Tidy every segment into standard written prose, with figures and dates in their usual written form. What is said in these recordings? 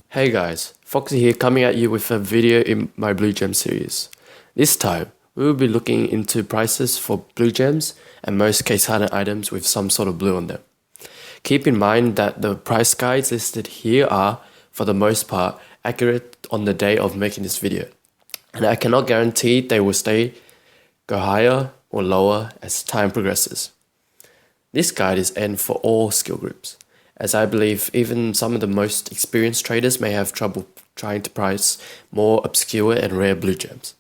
Hey guys, Foxy here coming at you with a video in my Blue Gem series. This time, we will be looking into prices for blue gems and most case hardened items with some sort of blue on them. Keep in mind that the price guides listed here are, for the most part, accurate on the day of making this video. And I cannot guarantee they will go higher or lower as time progresses. This guide is aimed for all skill groups, as I believe even some of the most experienced traders may have trouble trying to price more obscure and rare blue gems.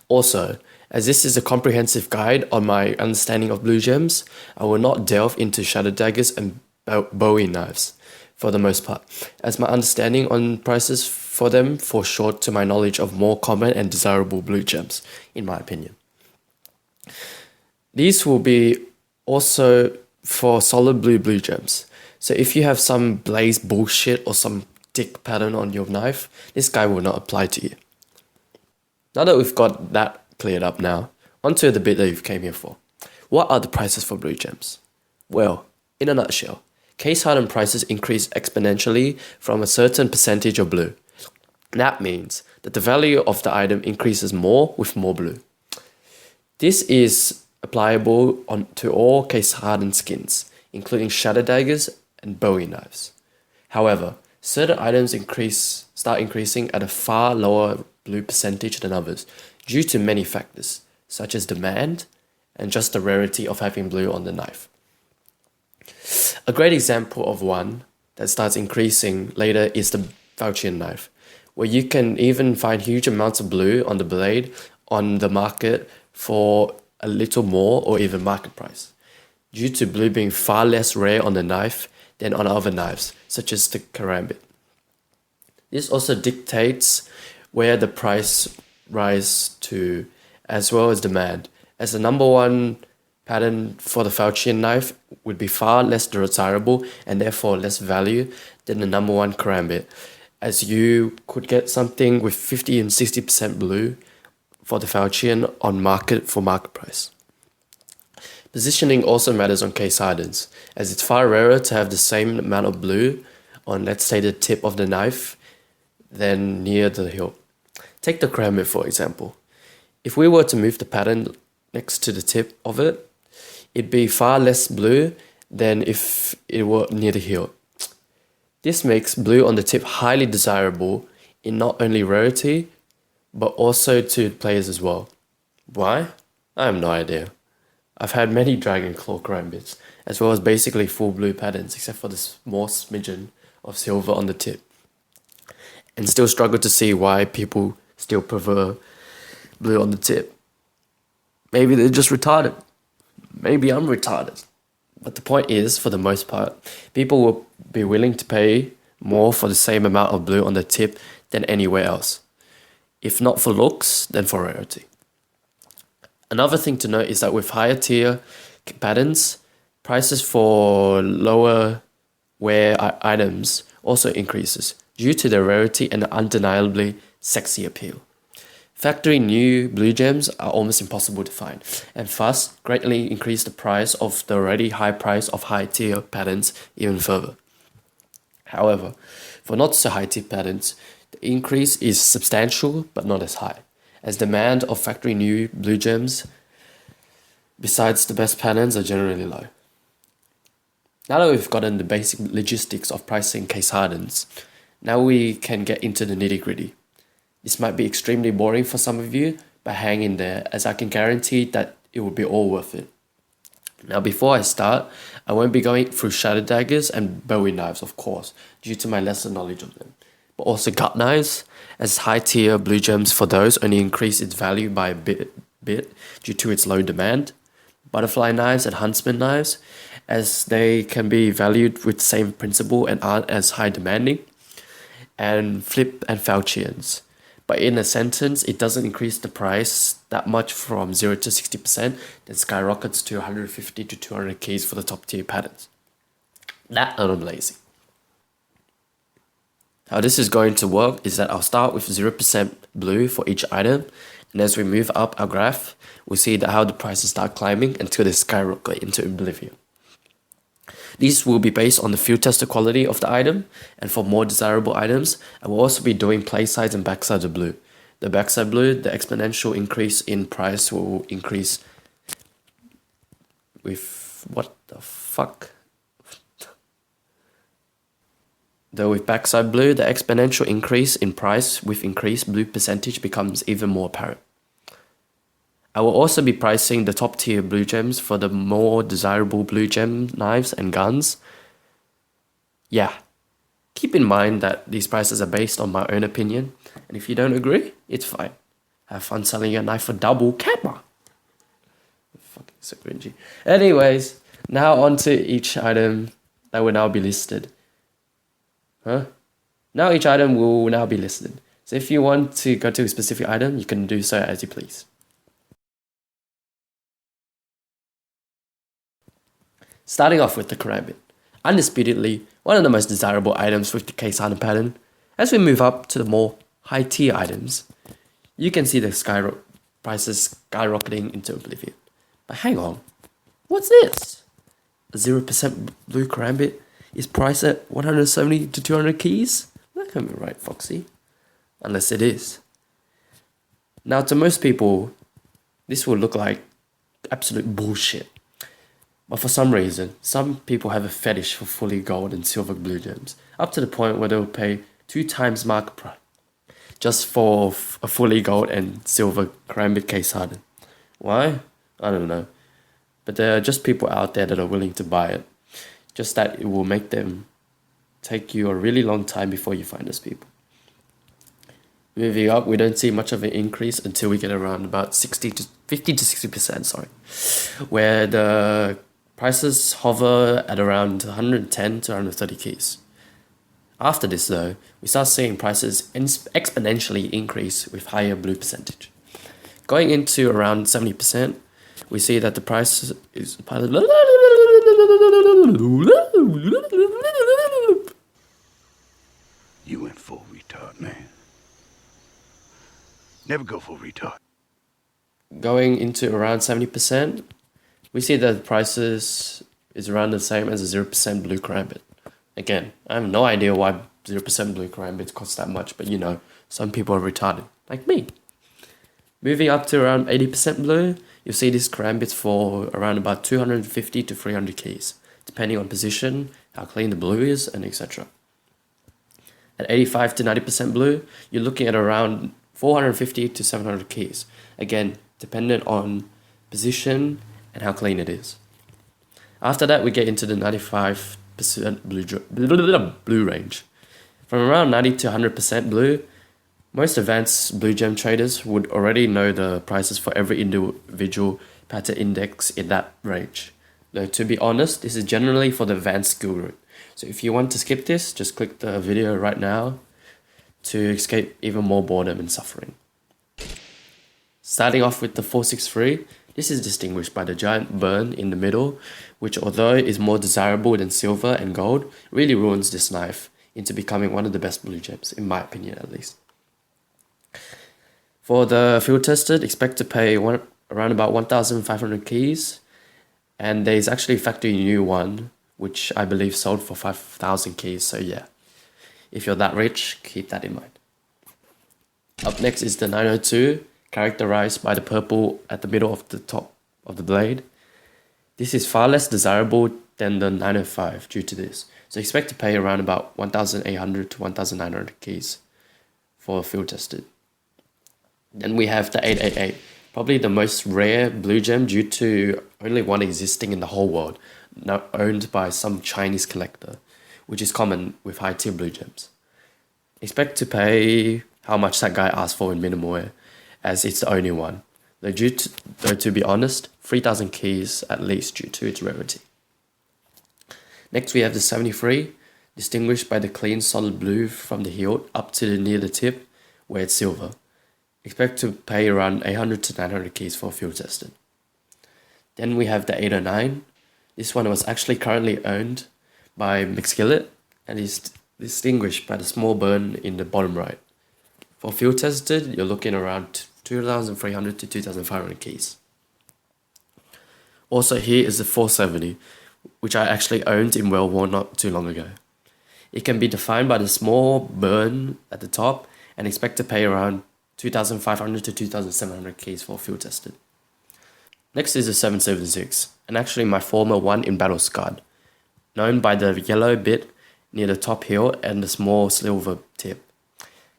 Also, as this is a comprehensive guide on my understanding of blue gems, I will not delve into shadow daggers and bowie knives for the most part, as my understanding on prices for them falls short to my knowledge of more common and desirable blue gems, in my opinion. These will be also for solid blue gems. So if you have some blaze bullshit or some tick pattern on your knife, this guy will not apply to you. Now that we've got that cleared up now, onto the bit that you came here for. What are the prices for blue gems? Well, in a nutshell, case hardened prices increase exponentially from a certain percentage of blue. That means that the value of the item increases more with more blue. This is applicable to all case hardened skins, including shadow daggers and bowie knives. However, certain items start increasing at a far lower blue percentage than others due to many factors, such as demand and just the rarity of having blue on the knife. A great example of one that starts increasing later is the Faucian knife, where you can even find huge amounts of blue on the blade on the market for a little more or even market price, due to blue being far less rare on the knife than on other knives, such as the Karambit. This also dictates where the price rise to, as well as demand, as the number one pattern for the Faucian knife would be far less desirable and therefore less value than the number one Karambit, as you could get something with 50 and 60% blue for the Faucian on market price. Positioning also matters on case hardens, as it's far rarer to have the same amount of blue on, let's say, the tip of the knife than near the hilt. Take the Karambit for example. If we were to move the pattern next to the tip of it, it'd be far less blue than if it were near the hilt. This makes blue on the tip highly desirable in not only rarity, but also to players as well. Why? I have no idea. I've had many Dragon Claw Karambits, as well as basically full blue patterns, except for the small smidgen of silver on the tip, and still struggle to see why people still prefer blue on the tip. Maybe they're just retarded. Maybe I'm retarded. But the point is, for the most part, people will be willing to pay more for the same amount of blue on the tip than anywhere else. If not for looks, then for rarity. Another thing to note is that with higher tier patterns, prices for lower wear items also increases due to their rarity and undeniably sexy appeal. Factory new blue gems are almost impossible to find, and thus greatly increase the price of the already high price of high tier patterns even further. However, for not so high tier patterns, the increase is substantial but not as high, as demand of factory new blue gems besides the best patterns are generally low. Now that we've gotten the basic logistics of pricing case hardens, now we can get into the nitty gritty. This might be extremely boring for some of you, but hang in there, as I can guarantee that it will be all worth it. Now before I start, I won't be going through shadow daggers and bowie knives, of course, due to my lesser knowledge of them, but also gut knives, as high tier blue gems for those only increase its value by a bit due to its low demand. Butterfly knives and huntsman knives, as they can be valued with the same principle and aren't as high demanding. And flip and Faucians. But in a sentence, it doesn't increase the price that much from 0 to 60%, then skyrockets to 150 to 200 keys for the top tier patterns. That I'm lazy. How this is going to work is that I'll start with 0% blue for each item, and as we move up our graph, we see that how the prices start climbing until they skyrocket into oblivion. These will be based on the field tester quality of the item, and for more desirable items, I will also be doing play sides and backsides of blue. The backside blue, the exponential increase in price will increase with what the fuck? Though with backside blue, the exponential increase in price with increased blue percentage becomes even more apparent. I will also be pricing the top tier blue gems for the more desirable blue gem knives and guns. Yeah, keep in mind that these prices are based on my own opinion, and if you don't agree, it's fine. Have fun selling your knife for double camera. Fucking so cringy. Anyways, now on to each item that will now be listed. Now each item will now be listed. So if you want to go to a specific item, you can do so as you please. Starting off with the Karambit. Undisputedly, one of the most desirable items with the case hardened pattern. As we move up to the more high tier items, you can see the prices skyrocketing into oblivion. But hang on, what's this? A 0% blue Karambit is priced at 170 to 200 keys? That can't be right, Foxy. Unless it is. Now, to most people, this will look like absolute bullshit. But for some reason, some people have a fetish for fully gold and silver blue gems, up to the point where they'll pay 2 times market price just for a fully gold and silver Karambit case hardened. Why? I don't know. But there are just people out there that are willing to buy it. Just that it will make them take you a really long time before you find those people. Moving up, we don't see much of an increase until we get around about 50 to 60%, where the prices hover at around 110 to 130 keys. After this though, we start seeing prices exponentially increase with higher blue percentage. Going into around 70%, we see that the price is... You went full retard, man. Never go full retard. Going into around 70%, we see that the prices is around the same as a 0% blue Karambit. Again, I have no idea why 0% blue Karambits cost that much, but you know, some people are retarded, like me. Moving up to around 80% blue, you'll see these Karambits for around about 250 to 300 keys, depending on position, how clean the blue is, and etc. At 85 to 90% blue, you're looking at around 450 to 700 keys. Again, dependent on position and how clean it is. After that, we get into the 95% blue range. From around 90 to 100% blue, most advanced blue gem traders would already know the prices for every individual pattern index in that range. Though to be honest, this is generally for the advanced skill route. So if you want to skip this, just click the video right now to escape even more boredom and suffering. Starting off with the 463, this is distinguished by the giant burn in the middle, which although is more desirable than silver and gold, really ruins this knife into becoming one of the best blue gems, in my opinion at least. For the field tested, expect to pay around about 1,500 keys, and there's actually a factory new one, which I believe sold for 5,000 keys, so yeah. If you're that rich, keep that in mind. Up next is the 902, characterized by the purple at the middle of the top of the blade. This is far less desirable than the 905 due to this, so expect to pay around about 1,800 to 1,900 keys for field tested. Then we have the 888, probably the most rare blue gem due to only one existing in the whole world, now owned by some Chinese collector, which is common with high tier blue gems. Expect to pay how much that guy asked for in minimal wear, as it's the only one, though to be honest, 3,000 keys at least due to its rarity. Next we have the 73, distinguished by the clean solid blue from the hilt up to near the tip, where it's silver. Expect to pay around 800 to 900 keys for field tested. Then we have the 809. This one was actually currently owned by McSkillet and is distinguished by the small burn in the bottom right. For field tested, you're looking around 2,300 to 2,500 keys. Also here is the 470, which I actually owned in World War not too long ago. It can be defined by the small burn at the top and expect to pay around 2,500 to 2,700 keys for field tested. Next is the 776, and actually my former one in Battle Scarred, known by the yellow bit near the top heel and the small silver tip.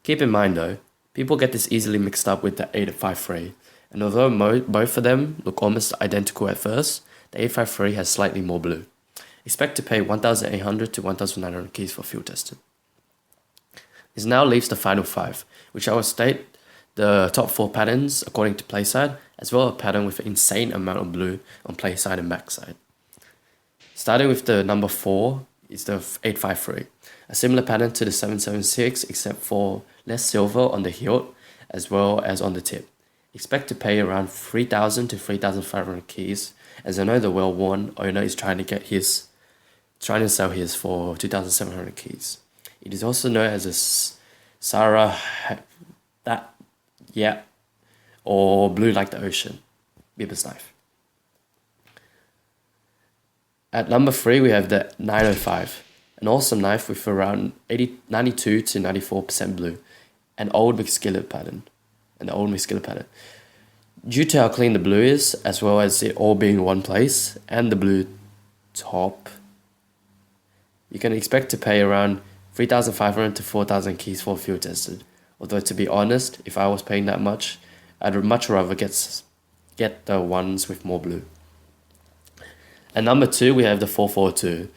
Keep in mind though, people get this easily mixed up with the 853, and although both of them look almost identical at first, the 853 has slightly more blue. Expect to pay 1,800 to 1,900 keys for field tested. This now leaves the final 5, which I will state the top 4 patterns according to playside, as well as a pattern with an insane amount of blue on playside and backside. Starting with the number 4 is the 853, a similar pattern to the 776 except for less silver on the hilt as well as on the tip. Expect to pay around 3,000 to 3,500 keys, as I know the well-worn owner is trying to sell his for 2,700 keys. It is also known as a Sarah or blue like the ocean, Bibber's knife. At number 3 we have the 905, an awesome knife with around 92 to 94% blue, an old McSkillet pattern. Due to how clean the blue is, as well as it all being in one place, and the blue top, you can expect to pay around 3,500 to 4,000 keys for field tested. Although to be honest, if I was paying that much, I'd much rather get the ones with more blue. At number 2 we have the 442,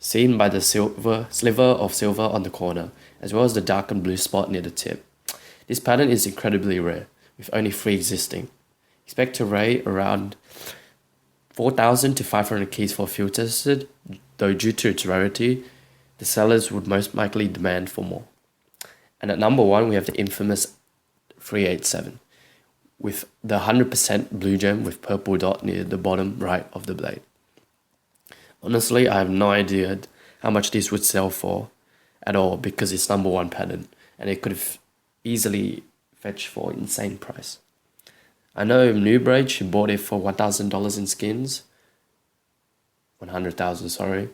seen by the sliver of silver on the corner, as well as the darkened blue spot near the tip. This pattern is incredibly rare, with only 3 existing. Expect to rate around 4,000 to 500 keys for field tested, though due to its rarity, the sellers would most likely demand for more. And at number 1 we have the infamous 387, with the 100% blue gem with purple dot near the bottom right of the blade. Honestly, I have no idea how much this would sell for at all, because it's number 1 pattern, and it could have easily fetched for an insane price. I know Newbraid, she bought it for $1,000 in skins, 100,000 sorry,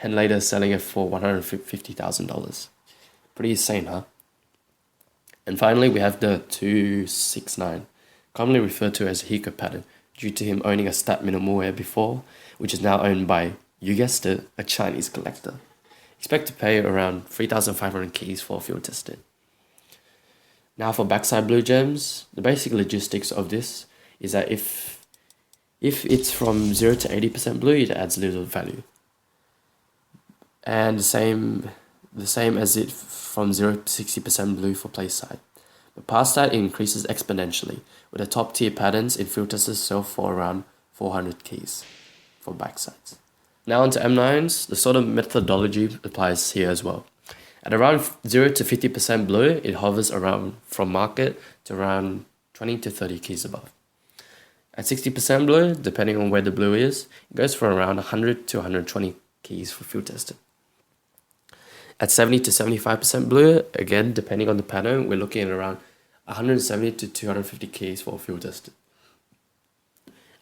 and later selling it for $150,000. Pretty insane, huh? And finally we have the 269, commonly referred to as a Hiko pattern, due to him owning a stat minimal wear before, which is now owned by, you guessed it, a Chinese collector. Expect to pay around 3,500 keys for field tested. Now for backside blue gems, the basic logistics of this is that if it's from 0 to 80% blue, it adds little value. And the same as it from 0 to 60% blue for play side. But past that, it increases exponentially, with the top tier patterns in field testers sell for around 400 keys for backsides. Now onto M9s, the sort of methodology applies here as well. At around 0 to 50% blue, it hovers around from market to around 20 to 30 keys above. At 60% blue, depending on where the blue is, it goes for around 100 to 120 keys for field tested. At 70 to 75% blue, again depending on the pattern, we're looking at around 170 to 250 keys for field tested.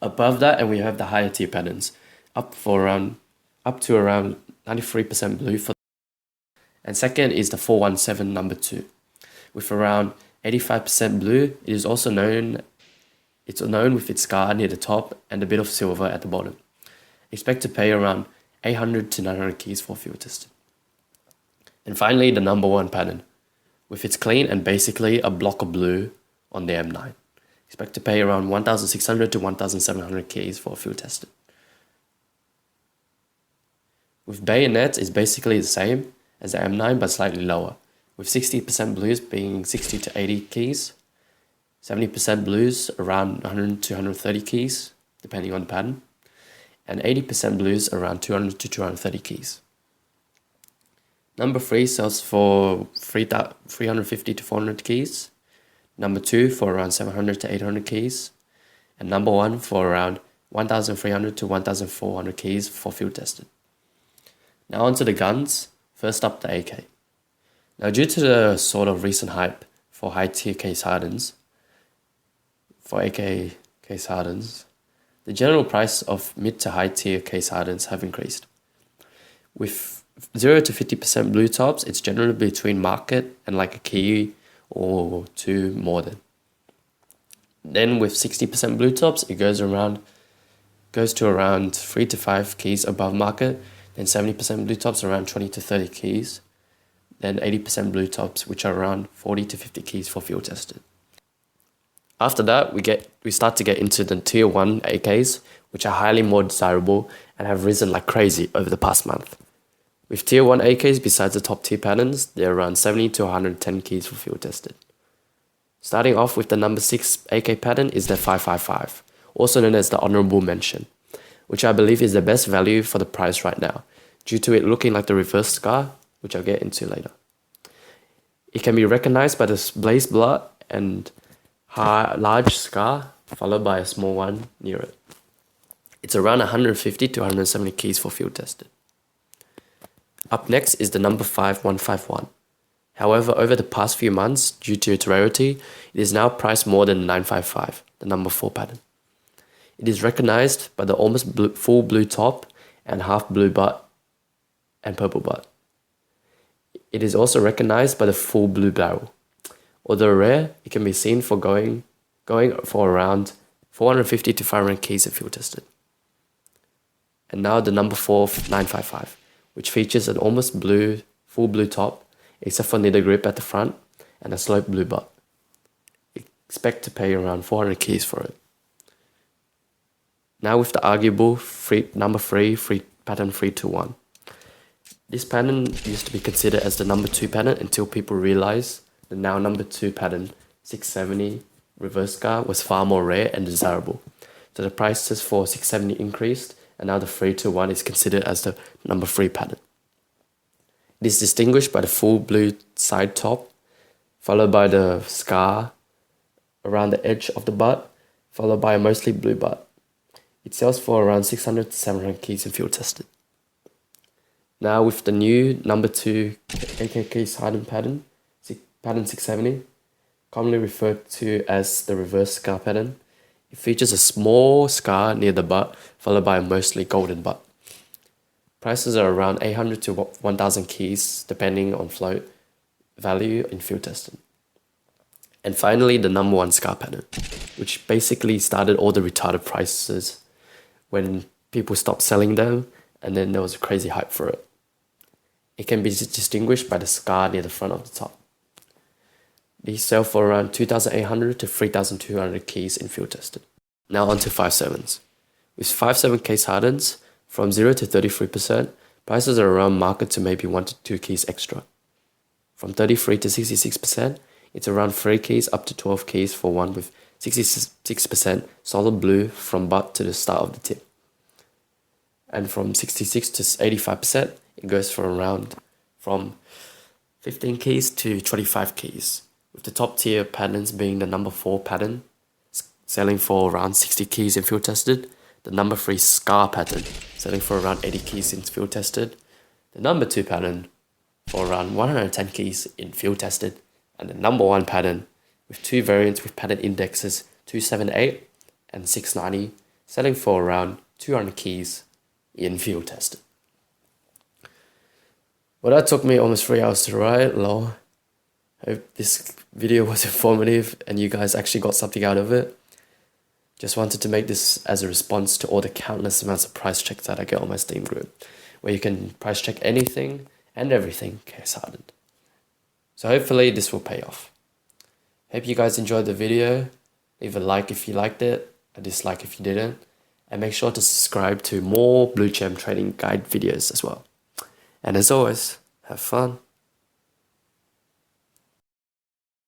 Above that, and we have the higher tier patterns, up to around 93% blue for. And second is the 417 number 2, with around 85% blue. It is also known with its scar near the top and a bit of silver at the bottom. Expect to pay around 800 to 900 keys for field tested. And finally, the number 1 pattern, with its clean and basically a block of blue on the M9. Expect to pay around 1,600 to 1,700 keys for field tested. With Bayonet, it's basically the same as the M9 but slightly lower, with 60% blues being 60 to 80 keys, 70% blues around 100 to 130 keys, depending on the pattern, and 80% blues around 200 to 230 keys. Number 3 sells for 350 to 400 keys, number 2 for around 700 to 800 keys, and number 1 for around 1,300 to 1,400 keys for field tested. Now onto the guns, first up the AK. Now due to the sort of recent hype for high tier case hardens, the The general price of mid to high tier case hardens have increased. With 0 to 50% blue tops, it's generally between market and like a key or two more than. Then with 60% blue tops, it goes to around 3 to 5 keys above market. Then 70% blue tops around 20 to 30 keys. Then 80% blue tops, which are around 40 to 50 keys for field tested. After that, we start to get into the tier 1 AKs, which are highly more desirable and have risen like crazy over the past month. With tier 1 AKs, besides the top tier patterns, they're around 70 to 110 keys for field tested. Starting off with the number 6 AK pattern is the 555, also known as the honorable mention, which I believe is the best value for the price right now, due to it looking like the reverse scar, which I'll get into later. It can be recognized by the blaze blood and large scar, followed by a small one near it. It's around 150 to 170 keys for field tested. Up next is the number 5151. However, over the past few months, due to its rarity, it is now priced more than 955, the number 4 pattern. It is recognized by the almost full blue top and half blue butt and purple butt. It is also recognized by the full blue barrel. Although rare, it can be seen for going for around 450 to 500 keys if field tested. And now the number 4955, which features an almost full blue top, except for knitted grip at the front and a sloped blue butt. Expect to pay around 400 keys for it. Now with the arguable number 3 pattern 321. This pattern used to be considered as the number 2 pattern until people realized the now number 2 pattern 670 reverse scar was far more rare and desirable. So the prices for 670 increased, and now the 321 is considered as the number 3 pattern. It is distinguished by the full blue side top, followed by the scar around the edge of the butt, followed by a mostly blue butt. It sells for around 600 to 700 keys in field tested. Now with the new number 2 AKK Hardened pattern, pattern 670, commonly referred to as the reverse scar pattern, it features a small scar near the butt, followed by a mostly golden butt. Prices are around 800 to 1000 keys, depending on float value in field testing. And finally, the number 1 scar pattern, which basically started all the retarded prices when people stopped selling them, and then there was a crazy hype for it. It can be distinguished by the scar near the front of the top. These sell for around 2,800 to 3,200 keys in field tested. Now on to 5.7s. With 5.7 case hardens, from 0 to 33%, prices are around market to maybe 1 to 2 keys extra. From 33 to 66%, it's around 3 keys up to 12 keys for one with 66% solid blue from butt to the start of the tip. And from 66 to 85%, it goes for around from 15 keys to 25 keys, with the top tier patterns being the number 4 pattern, selling for around 60 keys in field tested, the number 3 scar pattern, selling for around 80 keys in field tested, the number 2 pattern for around 110 keys in field tested, and the number 1 pattern with 2 variants with pattern indexes 278 and 690, selling for around 200 keys in field tested. Well, that took me almost 3 hours to write, lol. Hope this video was informative and you guys actually got something out of it. Just wanted to make this as a response to all the countless amounts of price checks that I get on my Steam group, where you can price check anything and everything case hardened. So hopefully this will pay off. Hope you guys enjoyed the video. Leave a like if you liked it, a dislike if you didn't, and make sure to subscribe to more Blue Gem trading guide videos as well. And as always, have fun.